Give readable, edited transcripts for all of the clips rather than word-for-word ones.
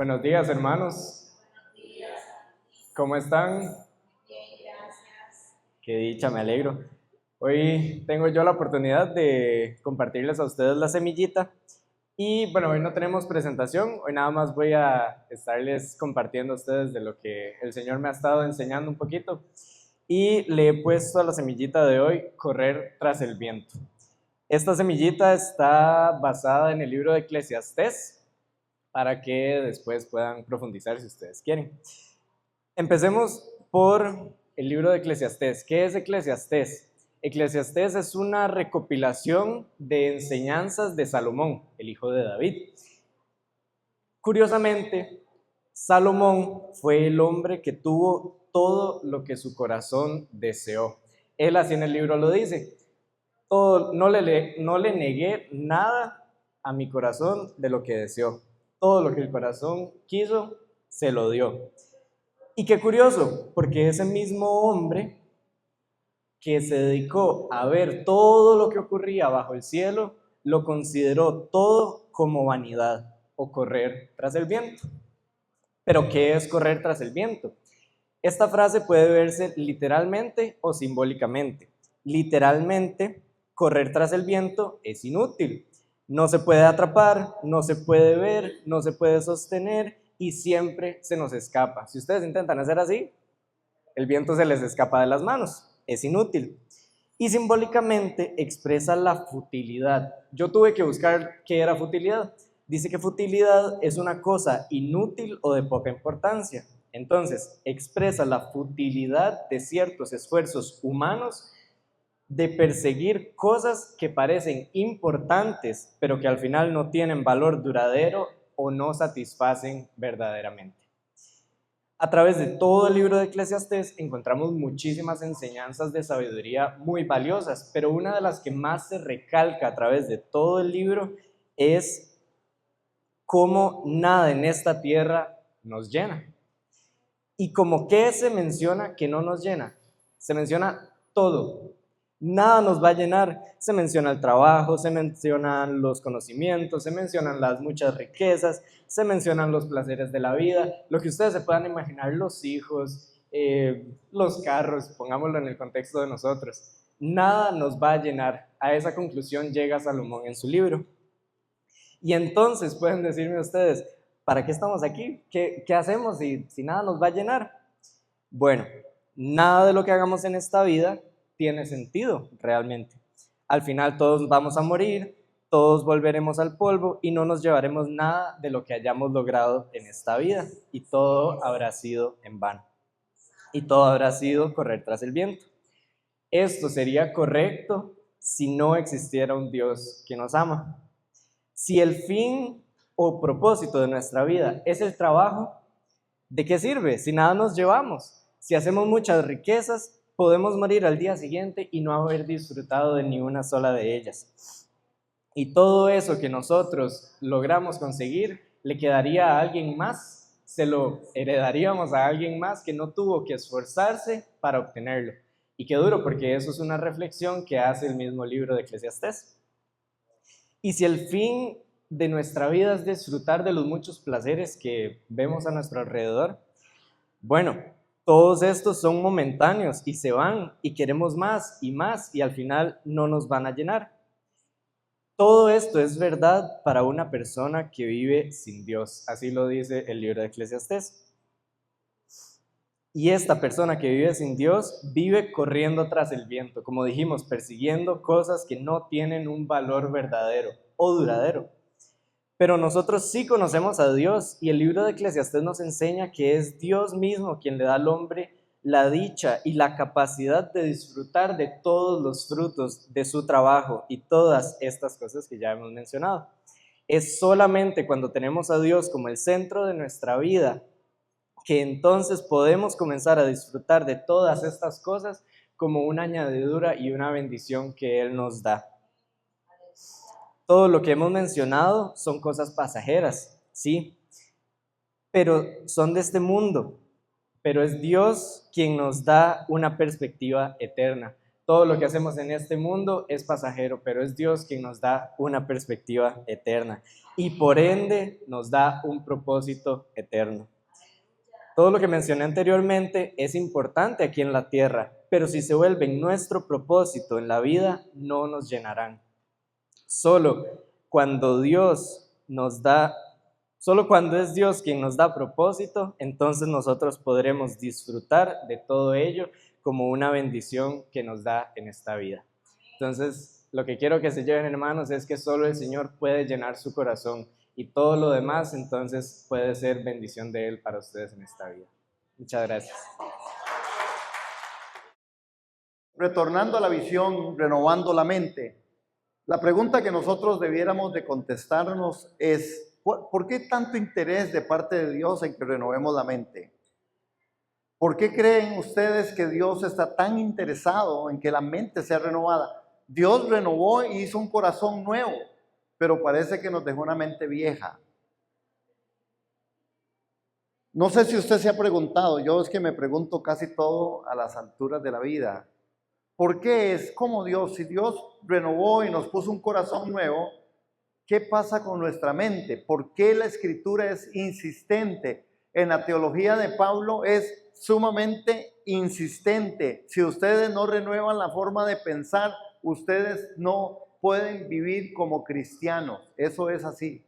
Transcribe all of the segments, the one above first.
Buenos días, hermanos. ¿Cómo están? Qué dicha, me alegro. Hoy tengo yo la oportunidad de compartirles a ustedes la semillita. Y bueno, hoy no tenemos presentación, hoy nada más voy a estarles compartiendo a ustedes de lo que el Señor me ha estado enseñando un poquito. Y le he puesto a la semillita de hoy, correr tras el viento. Esta semillita está basada en el libro de Eclesiastés, para que después puedan profundizar si ustedes quieren. Empecemos por el libro de Eclesiastés. ¿Qué es Eclesiastés? Eclesiastés es una recopilación de enseñanzas de Salomón, el hijo de David. Curiosamente, Salomón fue el hombre que tuvo todo lo que su corazón deseó. Él así en el libro lo dice: no le negué nada a mi corazón de lo que deseó. Todo lo que el corazón quiso, se lo dio. Y qué curioso, porque ese mismo hombre que se dedicó a ver todo lo que ocurría bajo el cielo, lo consideró todo como vanidad o correr tras el viento. ¿Pero qué es correr tras el viento? Esta frase puede verse literalmente o simbólicamente. Literalmente, correr tras el viento es inútil. No se puede atrapar, no se puede ver, no se puede sostener y siempre se nos escapa. Si ustedes intentan hacer así, el viento se les escapa de las manos. Es inútil. Y simbólicamente expresa la futilidad. Yo tuve que buscar qué era futilidad. Dice que futilidad es una cosa inútil o de poca importancia. Entonces, expresa la futilidad de ciertos esfuerzos humanos de perseguir cosas que parecen importantes, pero que al final no tienen valor duradero o no satisfacen verdaderamente. A través de todo el libro de Eclesiastés encontramos muchísimas enseñanzas de sabiduría muy valiosas, pero una de las que más se recalca a través de todo el libro es cómo nada en esta tierra nos llena. ¿Y como qué se menciona que no nos llena? Se menciona todo. Nada nos va a llenar. Se menciona el trabajo, se mencionan los conocimientos, se mencionan las muchas riquezas, se mencionan los placeres de la vida, lo que ustedes se puedan imaginar, los hijos, los carros, pongámoslo en el contexto de nosotros. Nada nos va a llenar. A esa conclusión llega Salomón en su libro. Y entonces pueden decirme ustedes, ¿para qué estamos aquí? ¿Qué hacemos si nada nos va a llenar? Bueno, nada de lo que hagamos en esta vida tiene sentido realmente. Al final todos vamos a morir, todos volveremos al polvo y no nos llevaremos nada de lo que hayamos logrado en esta vida. Y todo habrá sido en vano. Y todo habrá sido correr tras el viento. Esto sería correcto si no existiera un Dios que nos ama. Si el fin o propósito de nuestra vida es el trabajo, ¿de qué sirve si nada nos llevamos? Si hacemos muchas riquezas, podemos morir al día siguiente y no haber disfrutado de ni una sola de ellas. Y todo eso que nosotros logramos conseguir, le quedaría a alguien más, se lo heredaríamos a alguien más que no tuvo que esforzarse para obtenerlo. Y qué duro, porque eso es una reflexión que hace el mismo libro de Eclesiastés. Y si el fin de nuestra vida es disfrutar de los muchos placeres que vemos a nuestro alrededor, bueno, todos estos son momentáneos y se van y queremos más y al final no nos van a llenar. Todo esto es verdad para una persona que vive sin Dios, así lo dice el libro de Eclesiastés. Y esta persona que vive sin Dios vive corriendo tras el viento, como dijimos, persiguiendo cosas que no tienen un valor verdadero o duradero. Pero nosotros sí conocemos a Dios y el libro de Eclesiastés nos enseña que es Dios mismo quien le da al hombre la dicha y la capacidad de disfrutar de todos los frutos de su trabajo y todas estas cosas que ya hemos mencionado. Es solamente cuando tenemos a Dios como el centro de nuestra vida que entonces podemos comenzar a disfrutar de todas estas cosas como una añadidura y una bendición que Él nos da. Todo lo que hemos mencionado son cosas pasajeras, sí, pero son de este mundo, pero es Dios quien nos da una perspectiva eterna. Todo lo que hacemos en este mundo es pasajero, pero es Dios quien nos da una perspectiva eterna y por ende nos da un propósito eterno. Todo lo que mencioné anteriormente es importante aquí en la tierra, pero si se vuelven nuestro propósito en la vida, no nos llenarán. Solo cuando es Dios quien nos da propósito, entonces nosotros podremos disfrutar de todo ello como una bendición que nos da en esta vida. Entonces, lo que quiero que se lleven, hermanos, es que solo el Señor puede llenar su corazón y todo lo demás, entonces, puede ser bendición de Él para ustedes en esta vida. Muchas gracias. Retornando a la visión, renovando la mente, la pregunta que nosotros debiéramos de contestarnos es, ¿por qué tanto interés de parte de Dios en que renovemos la mente? ¿Por qué creen ustedes que Dios está tan interesado en que la mente sea renovada? Dios renovó y hizo un corazón nuevo, pero parece que nos dejó una mente vieja. No sé si usted se ha preguntado, yo es que me pregunto casi todo a las alturas de la vida. ¿Por qué es como Dios? Si Dios renovó y nos puso un corazón nuevo, ¿qué pasa con nuestra mente? ¿Por qué la Escritura es insistente? En la teología de Pablo es sumamente insistente. Si ustedes no renuevan la forma de pensar, ustedes no pueden vivir como cristianos. Eso es así.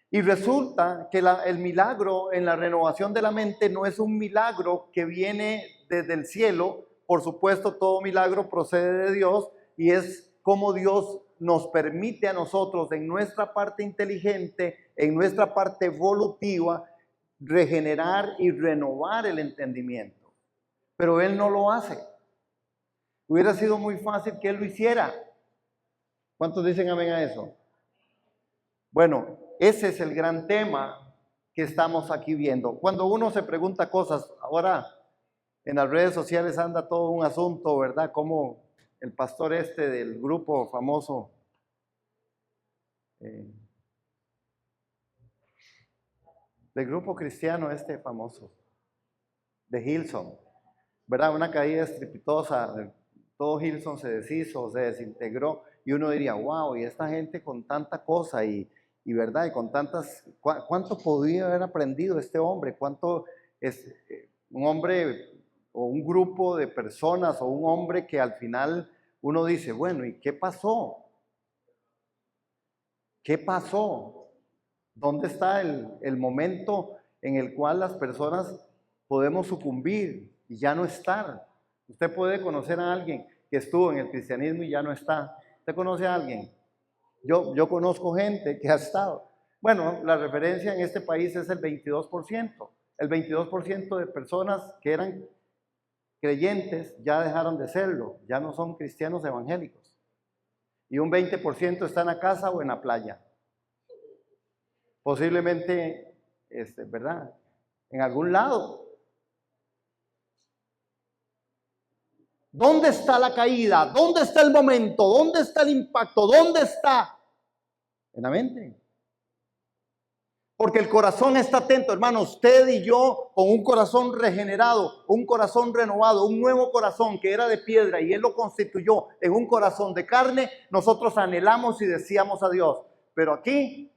Y resulta que el milagro en la renovación de la mente no es un milagro que viene desde el cielo. Por supuesto, todo milagro procede de Dios y es como Dios nos permite a nosotros en nuestra parte inteligente, en nuestra parte evolutiva, regenerar y renovar el entendimiento. Pero Él no lo hace. Hubiera sido muy fácil que Él lo hiciera. ¿Cuántos dicen amén a eso? Bueno, ese es el gran tema que estamos aquí viendo. Cuando uno se pregunta cosas, ahora en las redes sociales anda todo un asunto, ¿verdad? Como el pastor del grupo famoso, del grupo cristiano famoso, de Hillsong, ¿verdad? Una caída estrepitosa, todo Hillsong se deshizo, se desintegró, y uno diría, wow, y esta gente con tanta cosa, y verdad, y con tantas, ¿cuánto podía haber aprendido este hombre? ¿Cuánto es un hombre o un grupo de personas o un hombre que al final uno dice, bueno, ¿y qué pasó? ¿Qué pasó? ¿Dónde está el momento en el cual las personas podemos sucumbir y ya no estar? Usted puede conocer a alguien que estuvo en el cristianismo y ya no está. ¿Usted conoce a alguien? Yo conozco gente que ha estado. Bueno, la referencia en este país es el 22%. El 22% de personas que eran creyentes ya dejaron de serlo, ya no son cristianos evangélicos. Y un 20% está en la casa o en la playa. Posiblemente, ¿verdad? En algún lado. ¿Dónde está la caída? ¿Dónde está el momento? ¿Dónde está el impacto? ¿Dónde está? En la mente. Porque el corazón está atento, hermano. Usted y yo, con un corazón regenerado, un corazón renovado, un nuevo corazón que era de piedra y Él lo constituyó en un corazón de carne, nosotros anhelamos y deseamos a Dios. Pero aquí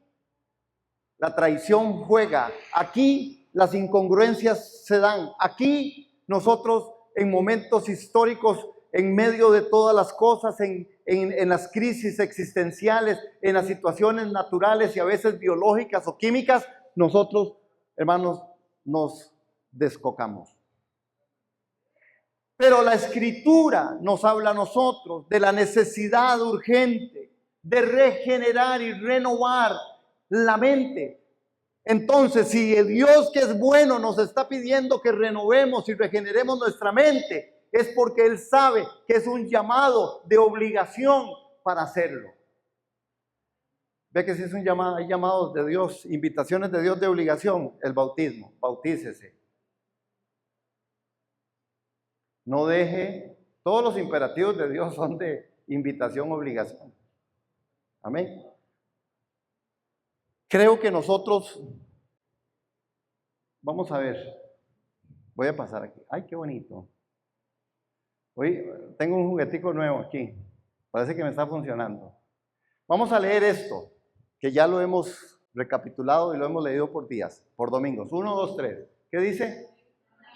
la traición juega, aquí las incongruencias se dan, aquí nosotros en momentos históricos, en medio de todas las cosas, en las crisis existenciales, en las situaciones naturales y a veces biológicas o químicas, nosotros, hermanos, nos descocamos. Pero la Escritura nos habla a nosotros de la necesidad urgente de regenerar y renovar la mente. Entonces, si el Dios que es bueno nos está pidiendo que renovemos y regeneremos nuestra mente, es porque Él sabe que es un llamado de obligación para hacerlo. Ve que si es un llamado, hay llamados de Dios, invitaciones de Dios de obligación, el bautismo, bautícese. No deje, todos los imperativos de Dios son de invitación, obligación. Amén. Creo que nosotros, vamos a ver, voy a pasar aquí. Ay, qué bonito. Hoy tengo un juguetico nuevo aquí. Parece que me está funcionando. Vamos a leer esto, que ya lo hemos recapitulado y lo hemos leído por días, por domingos. 1, 2, 3. ¿Qué dice?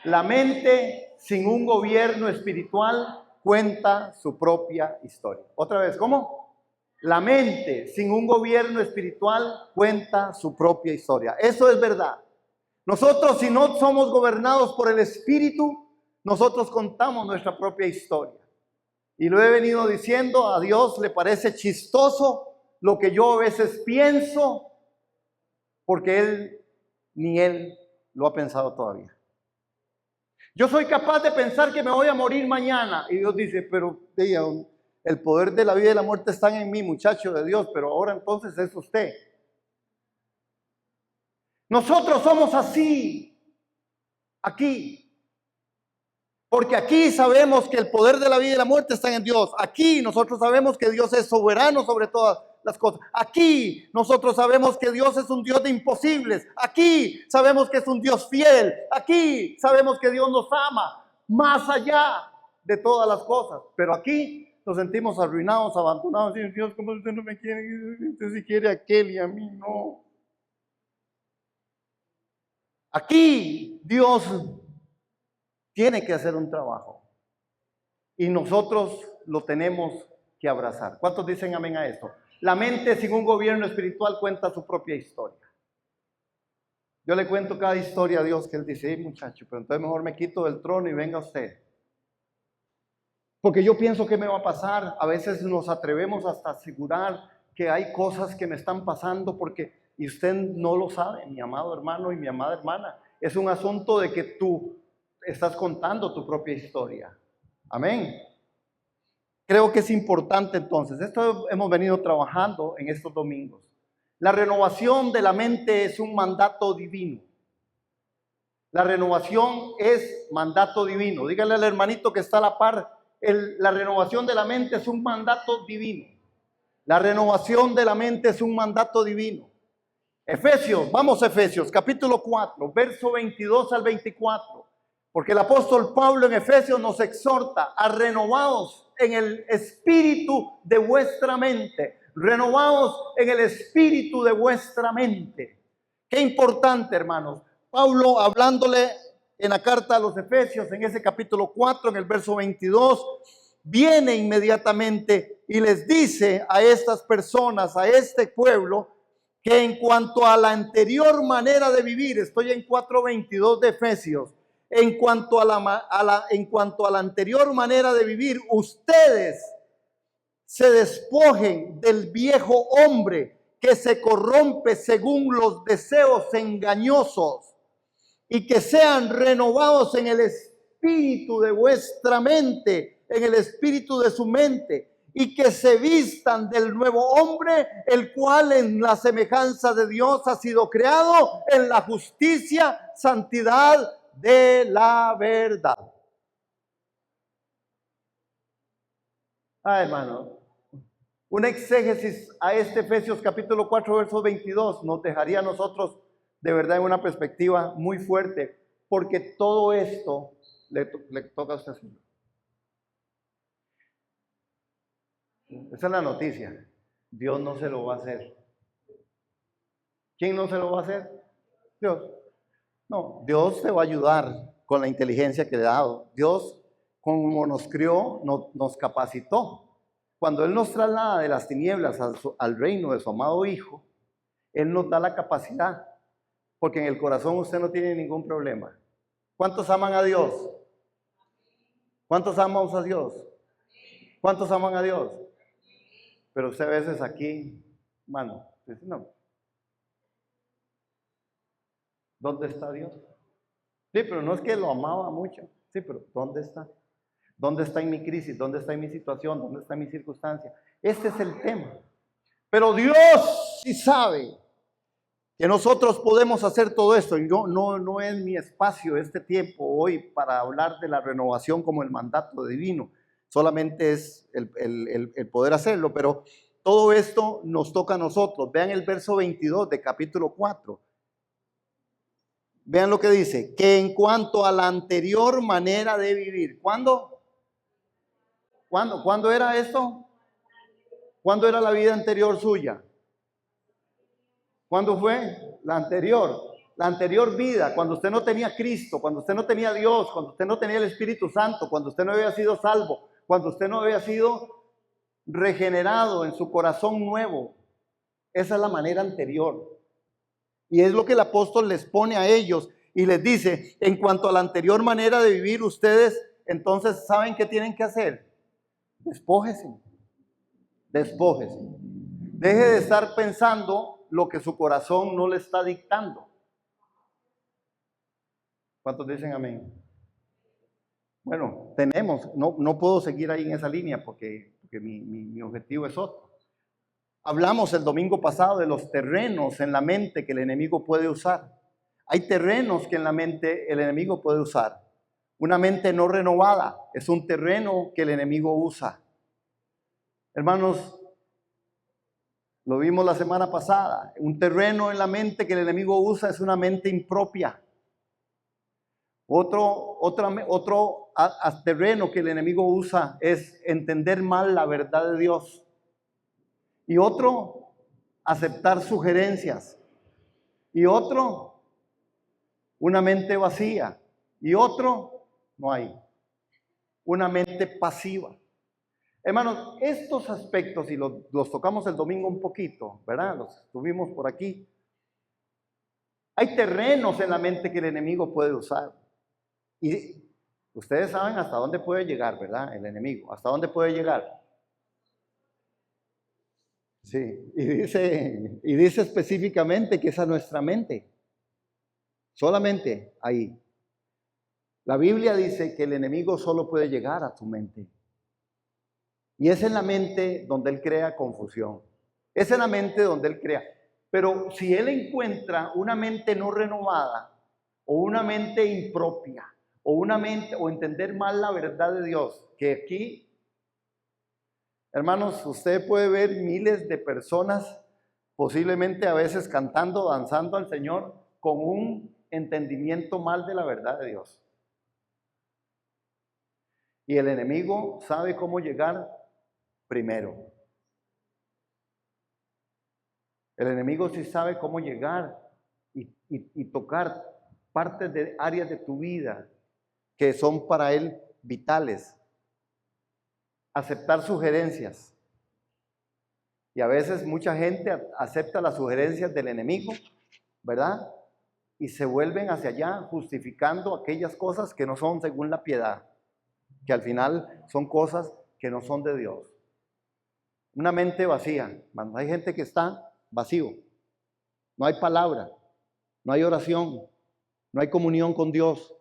La mente sin un gobierno espiritual cuenta su propia historia. Otra vez, ¿cómo? La mente sin un gobierno espiritual cuenta su propia historia. Eso es verdad. Nosotros, si no somos gobernados por el Espíritu, nosotros contamos nuestra propia historia. Y lo he venido diciendo, a Dios le parece chistoso lo que yo a veces pienso, porque ni Él lo ha pensado todavía. Yo soy capaz de pensar que me voy a morir mañana. Y Dios dice, pero el poder de la vida y la muerte están en mí, muchacho de Dios, pero ahora entonces es usted. Nosotros somos así, aquí. Porque aquí sabemos que el poder de la vida y la muerte están en Dios. Aquí nosotros sabemos que Dios es soberano sobre todas las cosas. Aquí nosotros sabemos que Dios es un Dios de imposibles. Aquí sabemos que es un Dios fiel. Aquí sabemos que Dios nos ama más allá de todas las cosas. Pero aquí nos sentimos arruinados, abandonados. Y Dios, ¿cómo usted no me quiere? Usted sí quiere a aquel y a mí no. Aquí Dios tiene que hacer un trabajo y nosotros lo tenemos que abrazar. ¿Cuántos dicen amén a esto? La mente sin un gobierno espiritual cuenta su propia historia. Yo le cuento cada historia a Dios que Él dice, muchacho, pero entonces mejor me quito del trono y venga usted. Porque yo pienso que me va a pasar. A veces nos atrevemos hasta asegurar que hay cosas que me están pasando y usted no lo sabe, mi amado hermano y mi amada hermana. Es un asunto de que tú estás contando tu propia historia. Amén. Creo que es importante entonces. Esto hemos venido trabajando en estos domingos. La renovación de la mente es un mandato divino. La renovación es mandato divino. Dígale al hermanito que está a la par. La renovación de la mente es un mandato divino. La renovación de la mente es un mandato divino. Efesios, vamos a Efesios, capítulo 4, verso 22 al 24. Porque el apóstol Pablo en Efesios nos exhorta a renovados en el espíritu de vuestra mente. Renovados en el espíritu de vuestra mente. Qué importante, hermanos. Pablo hablándole en la carta a los Efesios, en ese capítulo 4, en el verso 22, viene inmediatamente y les dice a estas personas, a este pueblo, que en cuanto a la anterior manera de vivir, estoy en 4:22 de Efesios, en cuanto a la anterior manera de vivir, ustedes se despojen del viejo hombre que se corrompe según los deseos engañosos y que sean renovados en el espíritu de vuestra mente, en el espíritu de su mente, y que se vistan del nuevo hombre, el cual en la semejanza de Dios ha sido creado en la justicia, santidad de la verdad. Hermano, una exégesis a este Efesios capítulo 4, verso 22 nos dejaría a nosotros de verdad en una perspectiva muy fuerte, porque todo esto le toca a usted. Esa es la noticia. Dios no se lo va a hacer. ¿Quién no se lo va a hacer? Dios. No, Dios te va a ayudar con la inteligencia que le ha dado. Dios, como nos crió, nos capacitó. Cuando Él nos traslada de las tinieblas al reino de su amado Hijo, Él nos da la capacidad. Porque en el corazón usted no tiene ningún problema. ¿Cuántos aman a Dios? ¿Cuántos amamos a Dios? ¿Cuántos aman a Dios? Pero usted a veces aquí, hermano, dice, no. ¿Dónde está Dios? Sí, pero no es que lo amaba mucho. Sí, pero ¿dónde está? ¿Dónde está en mi crisis? ¿Dónde está en mi situación? ¿Dónde está en mi circunstancia? Este es el tema. Pero Dios sí sabe que nosotros podemos hacer todo esto. Y no es mi espacio este tiempo hoy para hablar de la renovación como el mandato divino. Solamente es el poder hacerlo, pero todo esto nos toca a nosotros. Vean el verso 22 de capítulo 4. Vean lo que dice, que en cuanto a la anterior manera de vivir, ¿cuándo? ¿Cuándo era esto? ¿Cuándo era la vida anterior suya? ¿Cuándo fue? La anterior vida, cuando usted no tenía Cristo, cuando usted no tenía Dios, cuando usted no tenía el Espíritu Santo, cuando usted no había sido salvo, cuando usted no había sido regenerado en su corazón nuevo. Esa es la manera anterior. Y es lo que el apóstol les pone a ellos y les dice, en cuanto a la anterior manera de vivir ustedes, entonces, ¿saben qué tienen que hacer? Despójese. Despójese. Deje de estar pensando lo que su corazón no le está dictando. ¿Cuántos dicen amén? Bueno, no puedo seguir ahí en esa línea porque mi objetivo es otro. Hablamos el domingo pasado de los terrenos en la mente que el enemigo puede usar. Hay terrenos que en la mente el enemigo puede usar. Una mente no renovada es un terreno que el enemigo usa. Hermanos, lo vimos la semana pasada. Un terreno en la mente que el enemigo usa es una mente impropia. Otro terreno que el enemigo usa es entender mal la verdad de Dios. Y otro, aceptar sugerencias. Y otro, una mente vacía. Y otro, no hay. Una mente pasiva. Hermanos, estos aspectos, y los tocamos el domingo un poquito, ¿verdad? Los tuvimos por aquí. Hay terrenos en la mente que el enemigo puede usar. Y ustedes saben hasta dónde puede llegar, ¿verdad? El enemigo. ¿Hasta dónde puede llegar? Sí, y dice específicamente que es a nuestra mente. Solamente ahí. La Biblia dice que el enemigo solo puede llegar a tu mente. Y es en la mente donde él crea confusión. Es en la mente donde él crea. Pero si él encuentra una mente no renovada, o una mente impropia, o entender mal la verdad de Dios, que aquí, hermanos, usted puede ver miles de personas, posiblemente a veces cantando, danzando al Señor, con un entendimiento mal de la verdad de Dios. Y el enemigo sabe cómo llegar primero. El enemigo sí sabe cómo llegar y tocar partes de áreas de tu vida que son para él vitales. Aceptar sugerencias. Y a veces mucha gente acepta las sugerencias del enemigo, ¿verdad? Y se vuelven hacia allá justificando aquellas cosas que no son según la piedad, que al final son cosas que no son de Dios. Una mente vacía. Hay gente que está vacío. No hay palabra, no hay oración, no hay comunión con Dios.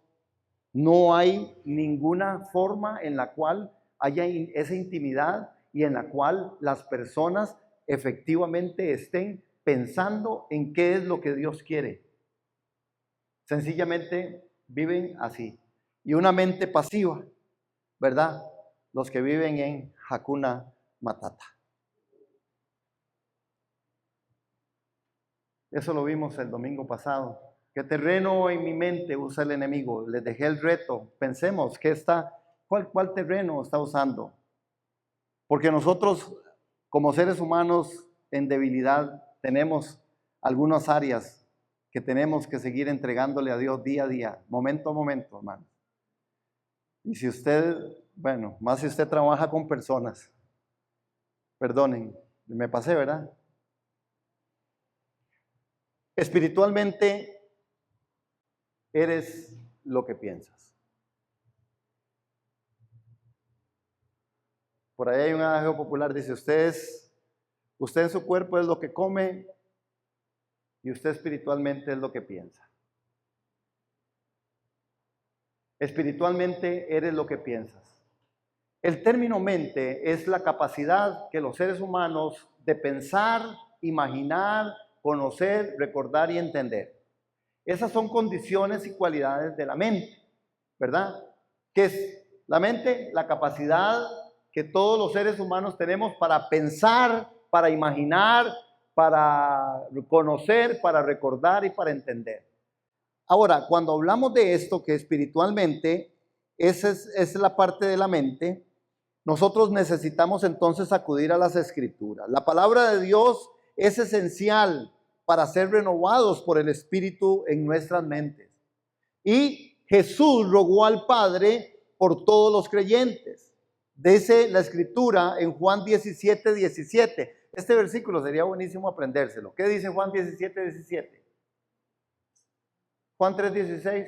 No hay ninguna forma en la cual haya esa intimidad y en la cual las personas efectivamente estén pensando en qué es lo que Dios quiere. Sencillamente viven así. Y una mente pasiva, ¿verdad? Los que viven en Hakuna Matata. Eso lo vimos el domingo pasado. ¿Qué terreno en mi mente usa el enemigo? Les dejé el reto. Pensemos, ¿cuál terreno está usando? Porque nosotros, como seres humanos en debilidad, tenemos algunas áreas que tenemos que seguir entregándole a Dios día a día, momento a momento, hermano. Y si usted, bueno, más si usted trabaja con personas, perdonen, me pasé, ¿verdad? Espiritualmente, eres lo que piensas. Por ahí hay un adagio popular, dice, usted en su cuerpo es lo que come y usted espiritualmente es lo que piensa. Espiritualmente eres lo que piensas. El término mente es la capacidad que los seres humanos de pensar, imaginar, conocer, recordar y entender. Esas son condiciones y cualidades de la mente, ¿verdad? ¿Qué es la mente? La capacidad que todos los seres humanos tenemos para pensar, para imaginar, para conocer, para recordar y para entender. Ahora, cuando hablamos de esto, que espiritualmente, esa es la parte de la mente, nosotros necesitamos entonces acudir a las Escrituras. La palabra de Dios es esencial para ser renovados por el Espíritu en nuestras mentes. Y Jesús rogó al Padre por todos los creyentes. Dice la Escritura en Juan 17, 17. Este versículo sería buenísimo aprendérselo. ¿Qué dice Juan 17, 17? Juan 3, 16.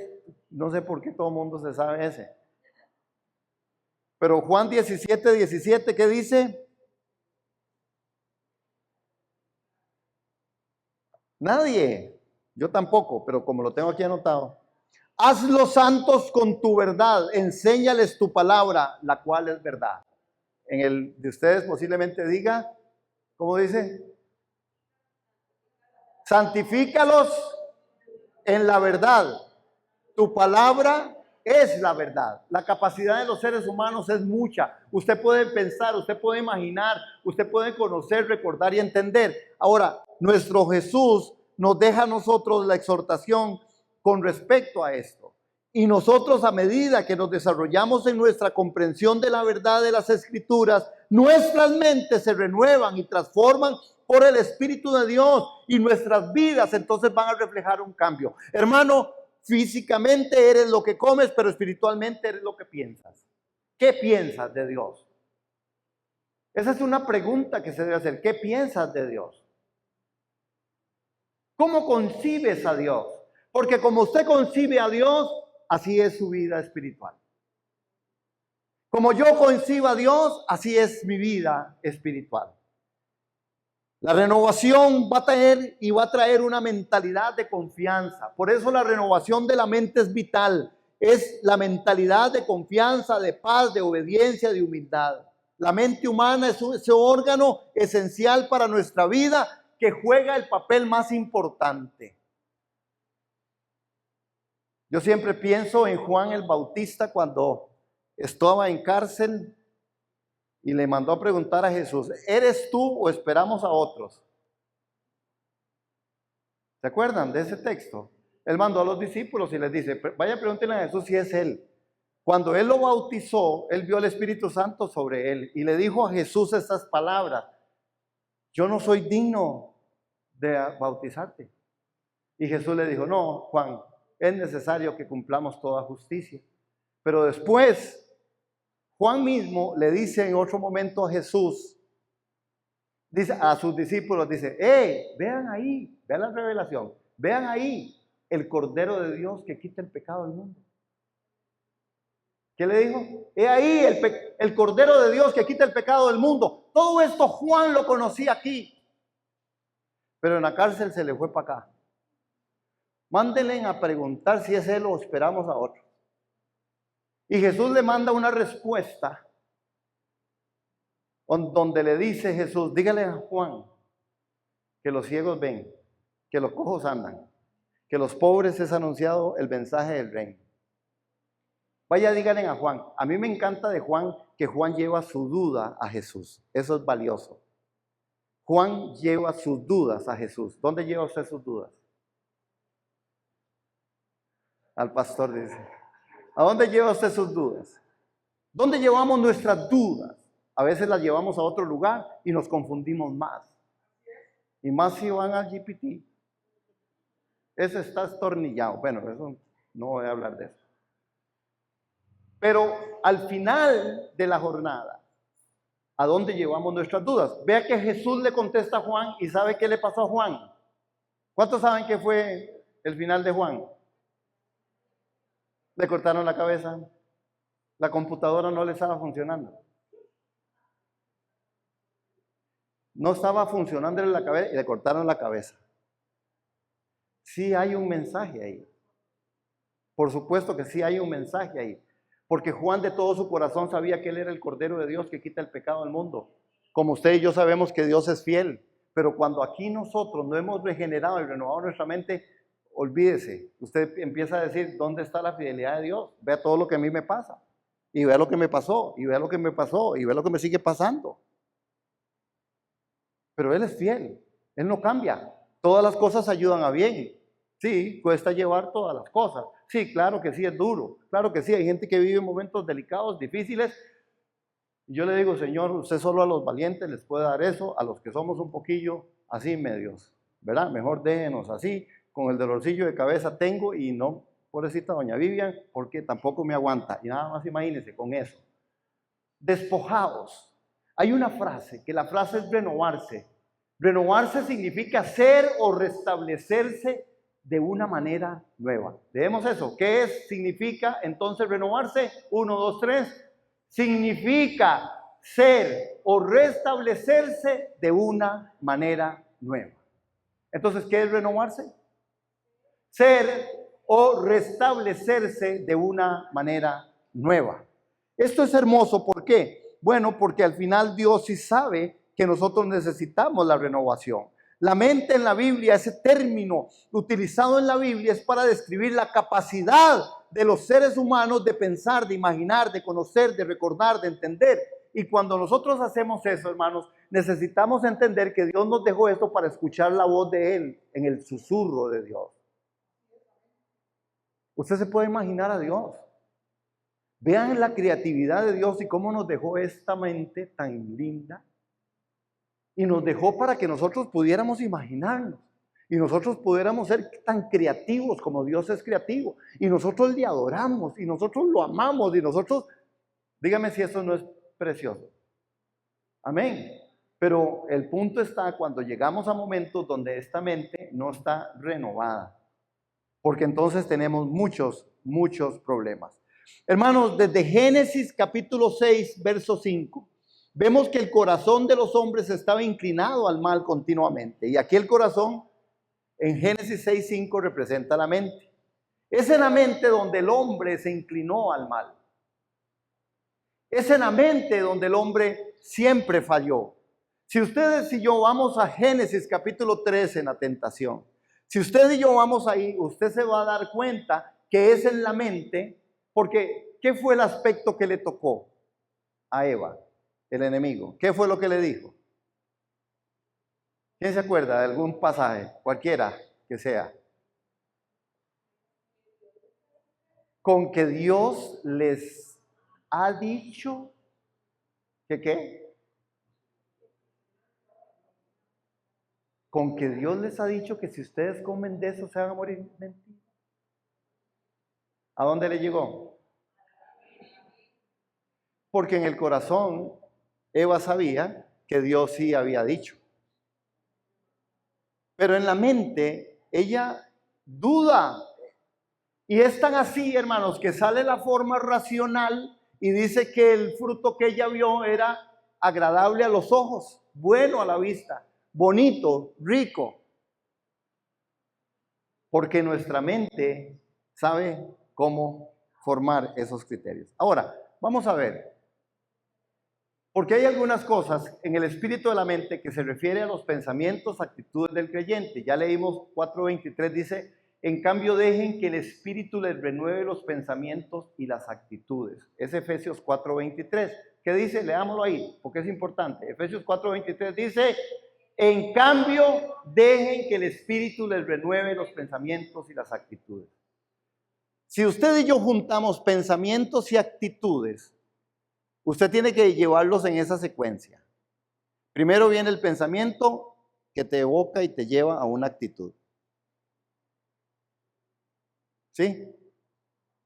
No sé por qué todo el mundo se sabe ese. Pero Juan 17, 17, ¿qué dice? Nadie. Yo tampoco, pero como lo tengo aquí anotado. Hazlos santos con tu verdad, enséñales tu palabra, la cual es verdad. En el de ustedes posiblemente diga, ¿cómo dice? Santifícalos en la verdad. Tu palabra es la verdad. La capacidad de los seres humanos es mucha. Usted puede pensar, usted puede imaginar, usted puede conocer, recordar y entender. Ahora, nuestro Jesús nos deja a nosotros la exhortación con respecto a esto. Y nosotros, a medida que nos desarrollamos en nuestra comprensión de la verdad de las Escrituras, nuestras mentes se renuevan y transforman por el Espíritu de Dios, y nuestras vidas entonces van a reflejar un cambio. Hermano, físicamente eres lo que comes, pero espiritualmente eres lo que piensas. ¿Qué piensas de Dios? Esa es una pregunta que se debe hacer. ¿Qué piensas de Dios? ¿Cómo concibes a Dios? Porque como usted concibe a Dios, así es su vida espiritual. Como yo concibo a Dios, así es mi vida espiritual. La renovación va a traer una mentalidad de confianza. Por eso la renovación de la mente es vital. Es la mentalidad de confianza, de paz, de obediencia, de humildad. La mente humana es ese órgano esencial para nuestra vida que juega el papel más importante. Yo siempre pienso en Juan el Bautista cuando estaba en cárcel y le mandó a preguntar a Jesús, ¿eres tú o esperamos a otros? ¿Se acuerdan de ese texto? Él mandó a los discípulos y les dice, vaya pregúntenle a Jesús si es él. Cuando él lo bautizó, él vio el Espíritu Santo sobre él y le dijo a Jesús estas palabras, yo no soy digno de bautizarte. Y Jesús le dijo, no, Juan, es necesario que cumplamos toda justicia. Pero después, Juan mismo le dice en otro momento a Jesús, dice a sus discípulos, dice, vean ahí, vean la revelación, vean ahí el Cordero de Dios que quita el pecado del mundo. ¿Qué le dijo? He ahí el Cordero de Dios que quita el pecado del mundo. Todo esto Juan lo conocía aquí, pero en la cárcel se le fue para acá. Mándenle a preguntar si es él o esperamos a otro. Y Jesús le manda una respuesta donde le dice Jesús, dígale a Juan que los ciegos ven, que los cojos andan, que los pobres es anunciado el mensaje del reino. Vaya, díganle a Juan. A mí me encanta de Juan que Juan lleva su duda a Jesús. Eso es valioso. Juan lleva sus dudas a Jesús. ¿Dónde lleva usted sus dudas? Al pastor dice. ¿A dónde lleva usted sus dudas? ¿Dónde llevamos nuestras dudas? A veces las llevamos a otro lugar y nos confundimos más. Y más si van al GPT. Ese está estornillado. Bueno, eso no voy a hablar de eso. Pero al final de la jornada, ¿a dónde llevamos nuestras dudas? Vea que Jesús le contesta a Juan y ¿sabe qué le pasó a Juan? ¿Cuántos saben qué fue el final de Juan? Le cortaron la cabeza. La computadora no le estaba funcionando. No estaba funcionando en la cabeza y le cortaron la cabeza. Sí hay un mensaje ahí. Por supuesto que sí hay un mensaje ahí. Porque Juan de todo su corazón sabía que él era el Cordero de Dios que quita el pecado del mundo. Como usted y yo sabemos que Dios es fiel. Pero cuando aquí nosotros no hemos regenerado y renovado nuestra mente, olvídese. Usted empieza a decir, ¿dónde está la fidelidad de Dios? Vea todo lo que a mí me pasa. Y vea lo que me pasó. Y vea lo que me pasó. Y vea lo que me sigue pasando. Pero Él es fiel. Él no cambia. Todas las cosas ayudan a bien. Sí, cuesta llevar todas las cosas. Sí, claro que sí, es duro. Claro que sí, hay gente que vive momentos delicados, difíciles. Y yo le digo, Señor, usted solo a los valientes les puede dar eso, a los que somos un poquillo así medios, ¿verdad? Mejor déjenos así, con el dolorcillo de cabeza tengo y no, pobrecita doña Vivian, porque tampoco me aguanta. Y nada más imagínense con eso. Despojados. Hay una frase, que la frase es renovarse. Renovarse significa ser o restablecerse de una manera nueva. Leemos eso. ¿Qué significa entonces renovarse? 1, 2, 3. Significa ser o restablecerse de una manera nueva. Entonces, ¿qué es renovarse? Ser o restablecerse de una manera nueva. Esto es hermoso, ¿por qué? Bueno, porque al final Dios sí sabe que nosotros necesitamos la renovación. La mente en la Biblia, ese término utilizado en la Biblia es para describir la capacidad de los seres humanos de pensar, de imaginar, de conocer, de recordar, de entender. Y cuando nosotros hacemos eso, hermanos, necesitamos entender que Dios nos dejó esto para escuchar la voz de Él en el susurro de Dios. Usted se puede imaginar a Dios. Vean la creatividad de Dios y cómo nos dejó esta mente tan linda. Y nos dejó para que nosotros pudiéramos imaginarnos. Y nosotros pudiéramos ser tan creativos como Dios es creativo. Y nosotros le adoramos. Y nosotros lo amamos. Y nosotros, dígame si eso no es precioso. Amén. Pero el punto está cuando llegamos a momentos donde esta mente no está renovada. Porque entonces tenemos muchos problemas. Hermanos, desde Génesis capítulo 6, verso 5, vemos que el corazón de los hombres estaba inclinado al mal continuamente. Y aquí el corazón en Génesis 6, 5 representa la mente. Es en la mente donde el hombre se inclinó al mal. Es en la mente donde el hombre siempre falló. Si ustedes y yo vamos a Génesis capítulo 13 en la tentación, si usted y yo vamos ahí, usted se va a dar cuenta que es en la mente, porque ¿qué fue el aspecto que le tocó a Eva, el enemigo? ¿Qué fue lo que le dijo? ¿Quién se acuerda de algún pasaje, cualquiera que sea? Con que Dios les ha dicho que ¿qué? Con que Dios les ha dicho que si ustedes comen de eso se van a morir. Mentira. ¿A dónde le llegó? Porque en el corazón Eva sabía que Dios sí había dicho. Pero en la mente ella duda. Y es tan así, hermanos, que sale la forma racional y dice que el fruto que ella vio era agradable a los ojos, bueno a la vista, bonito, rico. Porque nuestra mente sabe cómo formar esos criterios. Ahora, vamos a ver. Porque hay algunas cosas en el espíritu de la mente que se refiere a los pensamientos, actitudes del creyente. Ya leímos 4:23, dice, en cambio dejen que el espíritu les renueve los pensamientos y las actitudes. Es Efesios 4:23. ¿Qué dice? Leámoslo ahí, porque es importante. Efesios 4:23 dice, en cambio dejen que el espíritu les renueve los pensamientos y las actitudes. Si usted y yo juntamos pensamientos y actitudes, usted tiene que llevarlos en esa secuencia. Primero viene el pensamiento que te evoca y te lleva a una actitud. ¿Sí?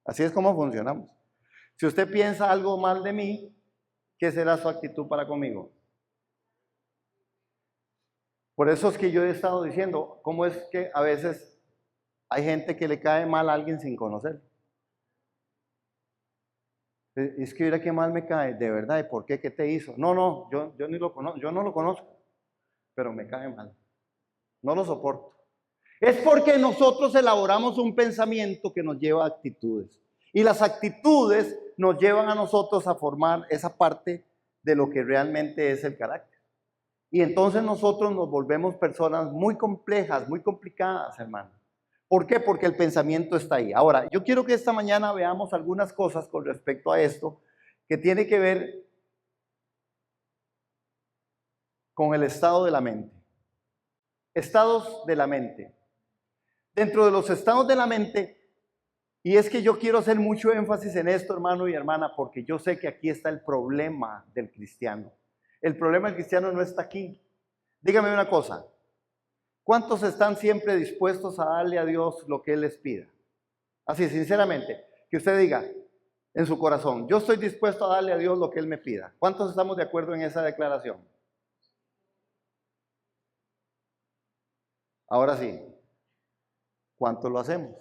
Así es como funcionamos. Si usted piensa algo mal de mí, ¿qué será su actitud para conmigo? Por eso es que yo he estado diciendo, ¿cómo es que a veces hay gente que le cae mal a alguien sin conocer? Es que mira qué mal me cae, de verdad, ¿y por qué? ¿Qué te hizo? No, yo ni lo conozco, yo no lo conozco, pero me cae mal. No lo soporto. Es porque nosotros elaboramos un pensamiento que nos lleva a actitudes. Y las actitudes nos llevan a nosotros a formar esa parte de lo que realmente es el carácter. Y entonces nosotros nos volvemos personas muy complejas, muy complicadas, hermano. ¿Por qué? Porque el pensamiento está ahí. Ahora, yo quiero que esta mañana veamos algunas cosas con respecto a esto que tiene que ver con el estado de la mente. Estados de la mente. Dentro de los estados de la mente Y es que yo quiero hacer mucho énfasis en esto, hermano y hermana, porque yo sé que aquí está el problema del cristiano. El problema del cristiano no está aquí. Dígame una cosa, ¿cuántos están siempre dispuestos a darle a Dios lo que Él les pida? Así, sinceramente, que usted diga en su corazón, yo estoy dispuesto a darle a Dios lo que Él me pida. ¿Cuántos estamos de acuerdo en esa declaración? Ahora sí, ¿cuántos lo hacemos?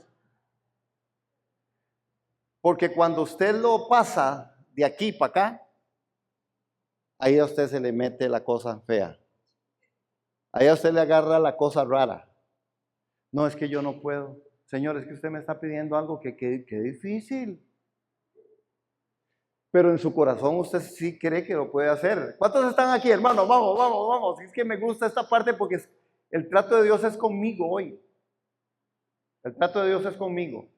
Porque cuando usted lo pasa de aquí para acá, ahí a usted se le mete la cosa fea. Ahí a usted le agarra la cosa rara. No, es que yo no puedo. Señor, es que usted me está pidiendo algo que difícil. Pero en su corazón usted sí cree que lo puede hacer. ¿Cuántos están aquí, hermano? Vamos, vamos, vamos. Es que me gusta esta parte porque el trato de Dios es conmigo hoy. El trato de Dios es conmigo.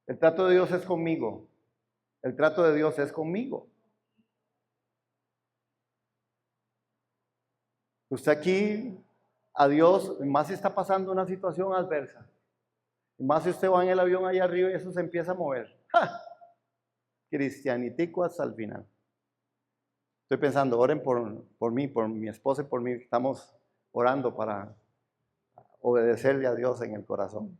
El trato de Dios es conmigo. El trato de Dios es conmigo. Usted aquí, a Dios, más si está pasando una situación adversa, más si usted va en el avión allá arriba y eso se empieza a mover. ¡Ja! Cristianitico hasta el final. Estoy pensando, oren por mí, por mi esposa y por mí. Estamos orando para obedecerle a Dios en el corazón.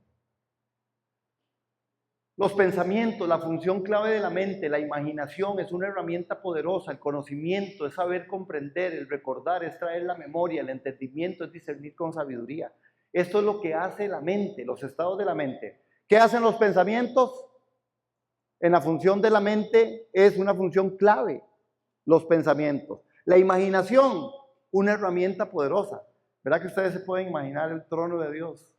Los pensamientos, la función clave de la mente, la imaginación es una herramienta poderosa. El conocimiento es saber comprender, el recordar es traer la memoria, el entendimiento es discernir con sabiduría. Esto es lo que hace la mente, los estados de la mente. ¿Qué hacen los pensamientos? En la función de la mente es una función clave, los pensamientos. La imaginación, una herramienta poderosa. ¿Verdad que ustedes se pueden imaginar el trono de Dios?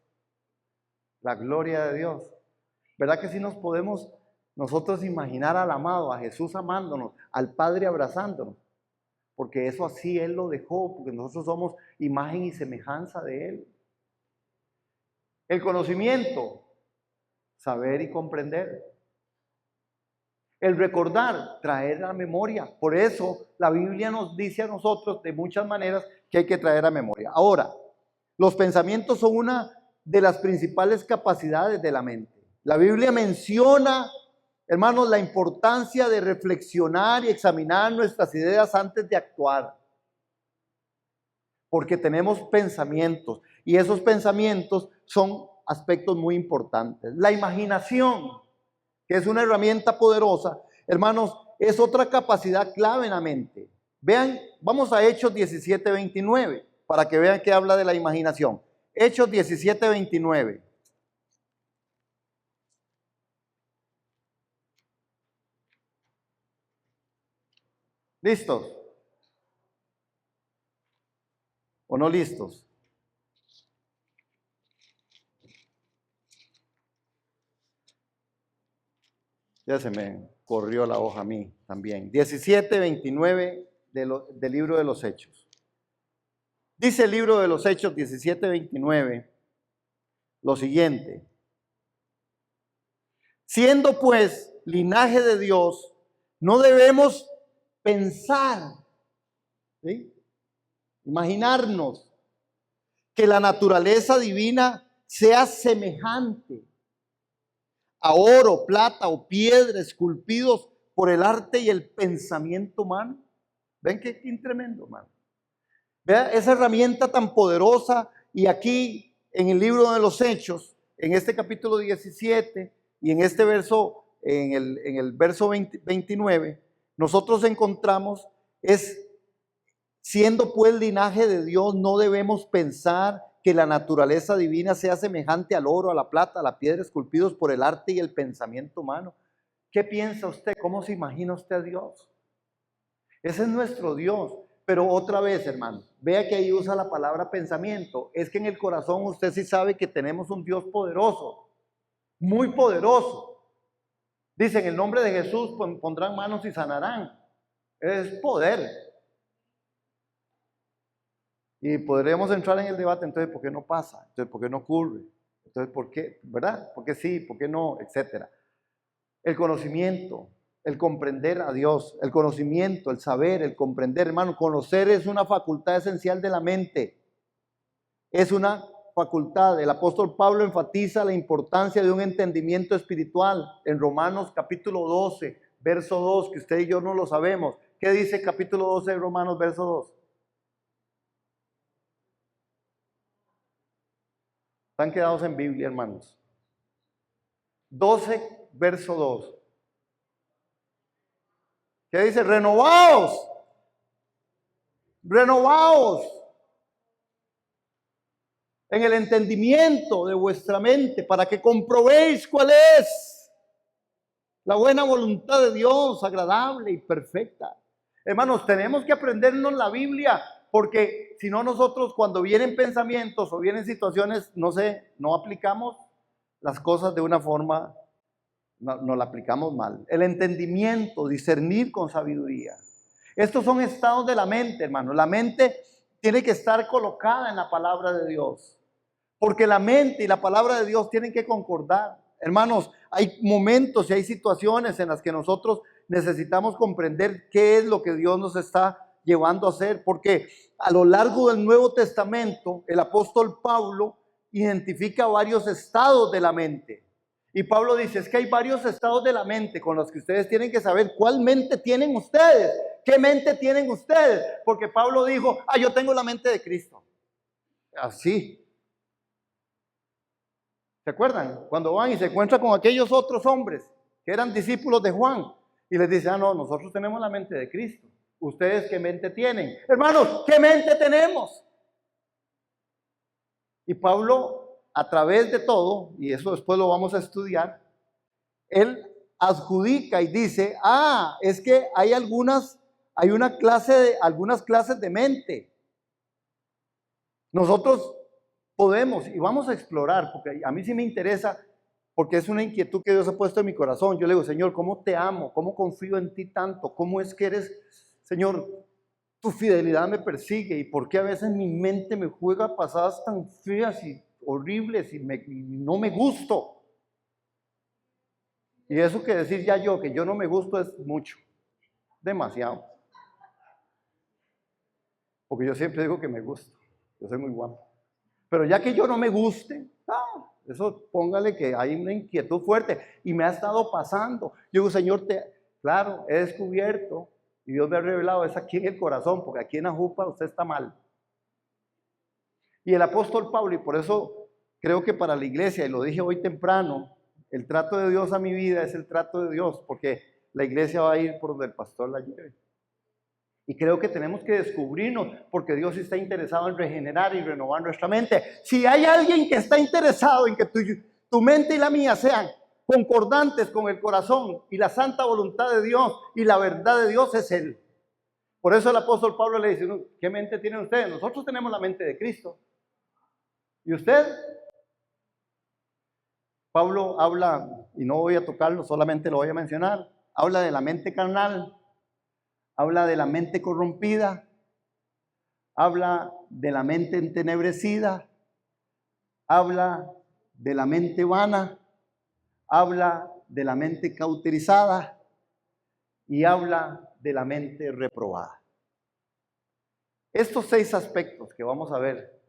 La gloria de Dios. ¿Verdad que sí nos podemos nosotros imaginar al amado, a Jesús amándonos, al Padre abrazándonos? Porque eso así Él lo dejó, porque nosotros somos imagen y semejanza de Él. El conocimiento, saber y comprender. El recordar, traer a la memoria. Por eso la Biblia nos dice a nosotros de muchas maneras que hay que traer a memoria. Ahora, los pensamientos son una de las principales capacidades de la mente. La Biblia menciona, hermanos, la importancia de reflexionar y examinar nuestras ideas antes de actuar. Porque tenemos pensamientos y esos pensamientos son aspectos muy importantes. La imaginación, que es una herramienta poderosa, hermanos, es otra capacidad clave en la mente. Vean, vamos a Hechos 17:29 para que vean que habla de la imaginación. Hechos 17:29. ¿Listos? ¿O no listos? Ya se me corrió la hoja a mí también. 17:29 del libro de los Hechos. Dice el libro de los Hechos 17:29 lo siguiente. Siendo pues linaje de Dios, no debemos pensar, ¿sí? Imaginarnos que la naturaleza divina sea semejante a oro, plata o piedra esculpidos por el arte y el pensamiento humano. ¿Ven qué tremendo, hermano? Vean esa herramienta tan poderosa. Y aquí en el libro de los Hechos, en este capítulo 17 y en este verso, en el verso 29, nosotros encontramos siendo pues linaje de Dios, no debemos pensar que la naturaleza divina sea semejante al oro, a la plata, a la piedra esculpidos por el arte y el pensamiento humano. ¿Qué piensa usted? ¿Cómo se imagina usted a Dios? Ese es nuestro Dios. Pero otra vez, hermano, vea que ahí usa la palabra pensamiento. Es que en el corazón usted sí sabe que tenemos un Dios poderoso, muy poderoso. Dice, en el nombre de Jesús pondrán manos y sanarán. Es poder. Y podríamos entrar en el debate, entonces, ¿por qué no pasa? Entonces, ¿por qué no ocurre? Entonces, ¿por qué? ¿Verdad? ¿Por qué sí? ¿Por qué no? Etcétera. El conocimiento, el comprender a Dios, el conocimiento, el saber, el comprender, hermano. Conocer es una facultad esencial de la mente. Es una facultad. El apóstol Pablo enfatiza la importancia de un entendimiento espiritual en Romanos capítulo 12, verso 2, que usted y yo no lo sabemos. ¿Qué dice capítulo 12 de Romanos, verso 2? Están quedados en Biblia, hermanos. 12, verso 2. ¿Qué dice? Renovaos. Renovaos en el entendimiento de vuestra mente para que comprobéis cuál es la buena voluntad de Dios, agradable y perfecta. Hermanos, tenemos que aprendernos la Biblia, porque si no nosotros cuando vienen pensamientos o vienen situaciones, no aplicamos las cosas de una forma, no la aplicamos mal. El entendimiento, discernir con sabiduría. Estos son estados de la mente, hermano. La mente tiene que estar colocada en la palabra de Dios, porque la mente y la palabra de Dios tienen que concordar. Hermanos, hay momentos y hay situaciones en las que nosotros necesitamos comprender qué es lo que Dios nos está llevando a hacer, porque a lo largo del Nuevo Testamento el apóstol Pablo identifica varios estados de la mente. Y Pablo dice, es que hay varios estados de la mente con los que ustedes tienen que saber cuál mente tienen ustedes, qué mente tienen ustedes, porque Pablo dijo, yo tengo la mente de Cristo. Así. ¿Se acuerdan? Cuando van y se encuentran con aquellos otros hombres que eran discípulos de Juan y les dice, no, nosotros tenemos la mente de Cristo. ¿Ustedes qué mente tienen? Hermanos, ¿qué mente tenemos? Y Pablo, a través de todo, y eso después lo vamos a estudiar, él adjudica y dice, es que hay algunas clases de mente. Nosotros podemos, y vamos a explorar, porque a mí sí me interesa, porque es una inquietud que Dios ha puesto en mi corazón. Yo le digo, Señor, ¿cómo te amo? ¿Cómo confío en ti tanto? ¿Cómo es que eres, Señor, tu fidelidad me persigue? ¿Y por qué a veces mi mente me juega pasadas tan feas y horribles y no me gusto? Y eso que decir ya yo, que yo no me gusto es mucho, demasiado. Porque yo siempre digo que me gusto, yo soy muy guapo. Pero ya que yo no me guste, eso póngale que hay una inquietud fuerte y me ha estado pasando. Yo digo, Señor, claro, he descubierto y Dios me ha revelado, es aquí en el corazón, porque aquí en la jupa usted está mal. Y el apóstol Pablo, y por eso creo que para la iglesia, y lo dije hoy temprano, el trato de Dios a mi vida es el trato de Dios, porque la iglesia va a ir por donde el pastor la lleve. Y creo que tenemos que descubrirnos, porque Dios está interesado en regenerar y renovar nuestra mente. Si hay alguien que está interesado en que tu mente y la mía sean concordantes con el corazón y la santa voluntad de Dios y la verdad de Dios, es Él. Por eso el apóstol Pablo le dice, ¿qué mente tienen ustedes? Nosotros tenemos la mente de Cristo. ¿Y usted? Pablo habla, y no voy a tocarlo, solamente lo voy a mencionar, habla de la mente carnal, habla de la mente corrompida, habla de la mente entenebrecida, habla de la mente vana, habla de la mente cauterizada y habla de la mente reprobada. Estos 6 aspectos que vamos a ver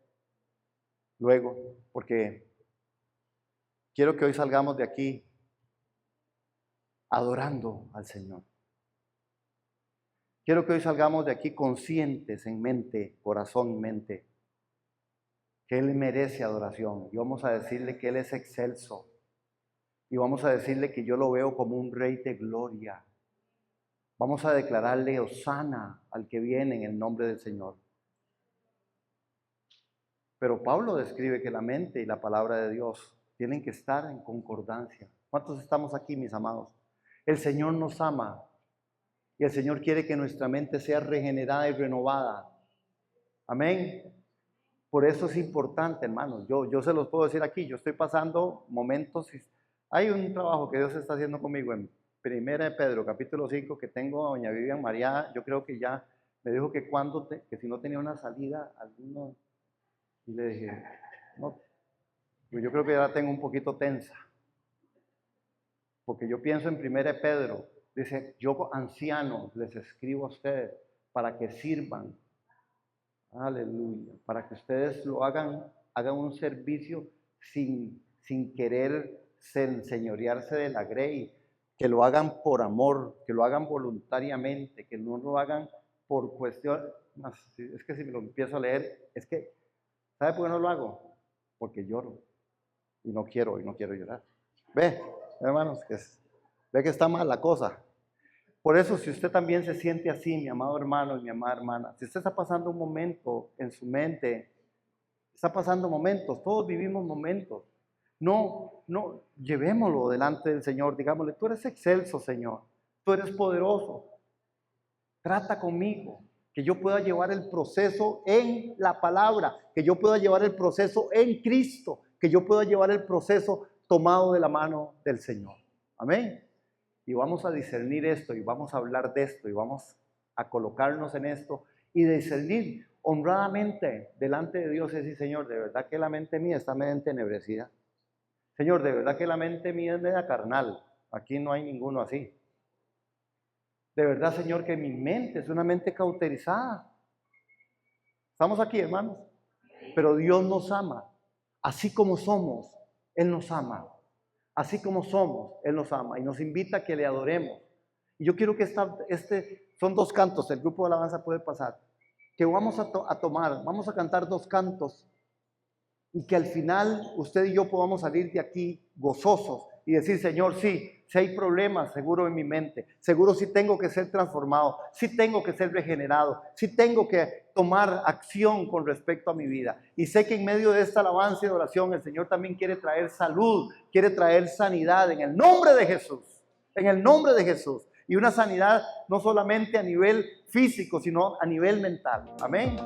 luego, porque quiero que hoy salgamos de aquí adorando al Señor. Quiero que hoy salgamos de aquí conscientes en mente, corazón y mente, que Él merece adoración. Y vamos a decirle que Él es excelso. Y vamos a decirle que yo lo veo como un rey de gloria. Vamos a declararle hosana al que viene en el nombre del Señor. Pero Pablo describe que la mente y la palabra de Dios tienen que estar en concordancia. ¿Cuántos estamos aquí, mis amados? El Señor nos ama. Y el Señor quiere que nuestra mente sea regenerada y renovada. Amén. Por eso es importante, hermanos. Yo se los puedo decir aquí. Yo estoy pasando momentos. Hay un trabajo que Dios está haciendo conmigo en Primera de Pedro, capítulo 5, que tengo a doña Vivian María. Yo creo que ya me dijo que que si no tenía una salida, alguno. Y le dije, no, pues yo creo que ya la tengo un poquito tensa. Porque yo pienso en Primera de Pedro. Dice, yo ancianos les escribo a ustedes para que sirvan. Aleluya. Para que ustedes lo hagan hagan un servicio sin querer enseñorearse de la grey, que lo hagan por amor, que lo hagan voluntariamente, que no lo hagan por cuestión. Es que si me lo empiezo a leer, es que, ¿sabe por qué no lo hago? Porque lloro y no quiero llorar. Ve, hermanos, ve que está mal la cosa. Por eso, si usted también se siente así, mi amado hermano y mi amada hermana, si usted está pasando un momento en su mente, está pasando momentos, todos vivimos momentos. No, llevémoslo delante del Señor, digámosle, tú eres excelso, Señor, tú eres poderoso, trata conmigo, que yo pueda llevar el proceso en la palabra, que yo pueda llevar el proceso en Cristo, que yo pueda llevar el proceso tomado de la mano del Señor. Amén. Y vamos a discernir esto, y vamos a hablar de esto, y vamos a colocarnos en esto, y discernir honradamente delante de Dios y decir, Señor, de verdad que la mente mía está medio entenebrecida. Señor, de verdad que la mente mía es media carnal. Aquí no hay ninguno así. De verdad, Señor, que mi mente es una mente cauterizada. ¿Estamos aquí, hermanos? Pero Dios nos ama. Así como somos, Él nos ama. Así como somos, Él nos ama. Y nos invita a que le adoremos. Y yo quiero que son 2 cantos, el grupo de alabanza puede pasar. Que vamos vamos a cantar 2 cantos. Y que al final usted y yo podamos salir de aquí gozosos y decir, Señor, sí, si hay problemas, seguro en mi mente, seguro sí tengo que ser transformado, sí tengo que ser regenerado, sí tengo que tomar acción con respecto a mi vida. Y sé que en medio de esta alabanza y oración el Señor también quiere traer salud, quiere traer sanidad en el nombre de Jesús, en el nombre de Jesús. Y una sanidad no solamente a nivel físico, sino a nivel mental. Amén.